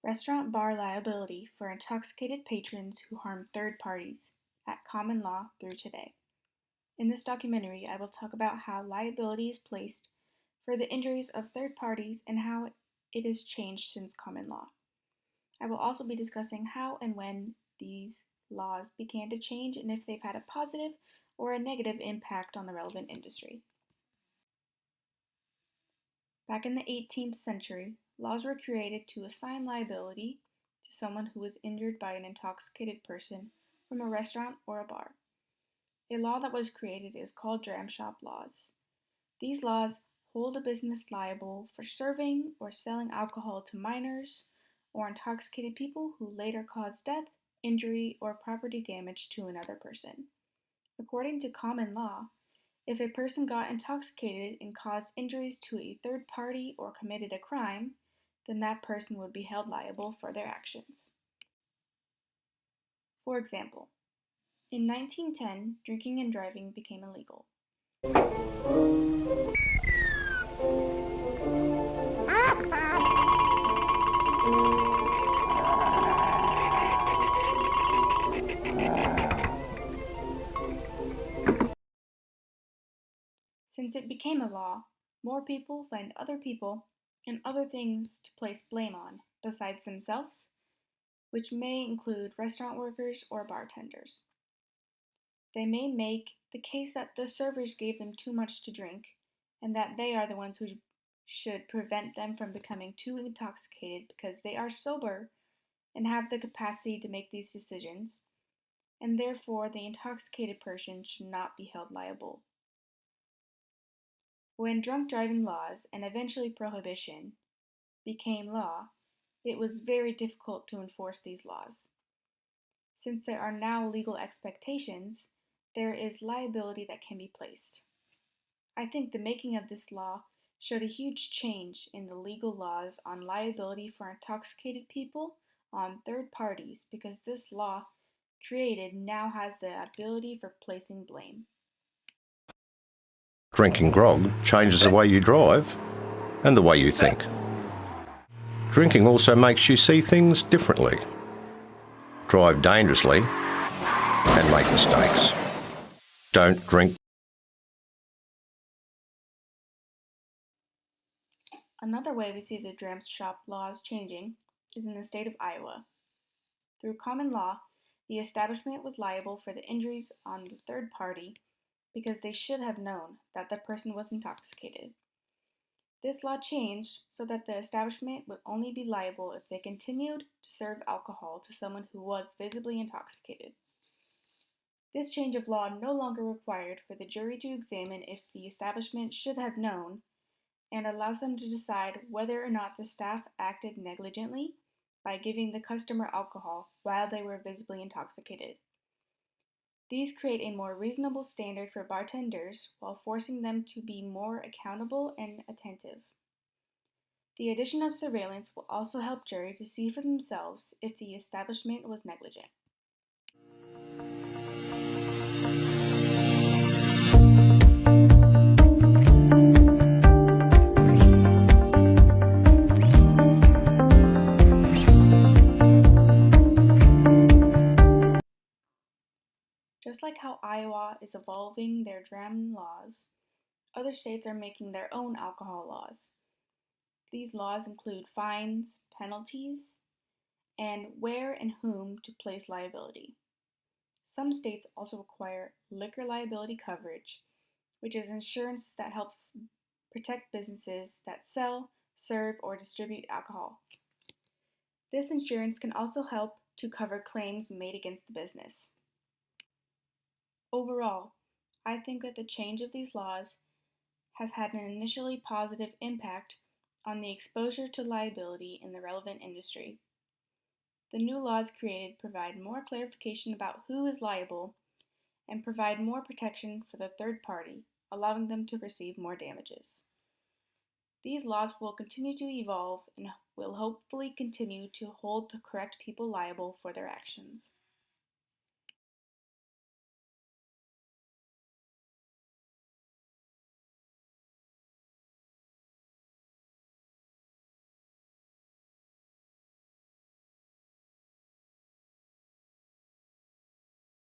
Restaurant bar liability for intoxicated patrons who harm third parties at common law through today. In this documentary, I will talk about how liability is placed for the injuries of third parties and how it has changed since common law. I will also be discussing how and when these laws began to change and if they've had a positive or a negative impact on the relevant industry. Back in the 18th century, laws were created to assign liability to someone who was injured by an intoxicated person from a restaurant or a bar. A law that was created is called dram shop laws. These laws hold a business liable for serving or selling alcohol to minors or intoxicated people who later cause death, injury, or property damage to another person. According to common law, if a person got intoxicated and caused injuries to a third party or committed a crime, then that person would be held liable for their actions. For example, in 1910, drinking and driving became illegal. Since it became a law, more people find other people and other things to place blame on besides themselves, which may include restaurant workers or bartenders. They may make the case that the servers gave them too much to drink and that they are the ones who should prevent them from becoming too intoxicated because they are sober and have the capacity to make these decisions, and therefore the intoxicated person should not be held liable. When drunk driving laws, and eventually prohibition, became law, it was very difficult to enforce these laws. Since there are now legal expectations, there is liability that can be placed. I think the making of this law showed a huge change in the legal laws on liability for intoxicated people on third parties because this law created now has the ability for placing blame. Drinking grog changes the way you drive and the way you think. Drinking also makes you see things differently, drive dangerously, and make mistakes. Don't drink. Another way we see the dram shop laws changing is in the state of Iowa. Through common law, the establishment was liable for the injuries on the third party because they should have known that the person was intoxicated. This law changed so that the establishment would only be liable if they continued to serve alcohol to someone who was visibly intoxicated. This change of law no longer required for the jury to examine if the establishment should have known and allows them to decide whether or not the staff acted negligently by giving the customer alcohol while they were visibly intoxicated. These create a more reasonable standard for bartenders while forcing them to be more accountable and attentive. The addition of surveillance will also help jury to see for themselves if the establishment was negligent. Just like how Iowa is evolving their dram laws, other states are making their own alcohol laws. These laws include fines, penalties, and where and whom to place liability. Some states also require liquor liability coverage, which is insurance that helps protect businesses that sell, serve, or distribute alcohol. This insurance can also help to cover claims made against the business. Overall, I think that the change of these laws has had an initially positive impact on the exposure to liability in the relevant industry. The new laws created provide more clarification about who is liable and provide more protection for the third party, allowing them to receive more damages. These laws will continue to evolve and will hopefully continue to hold the correct people liable for their actions.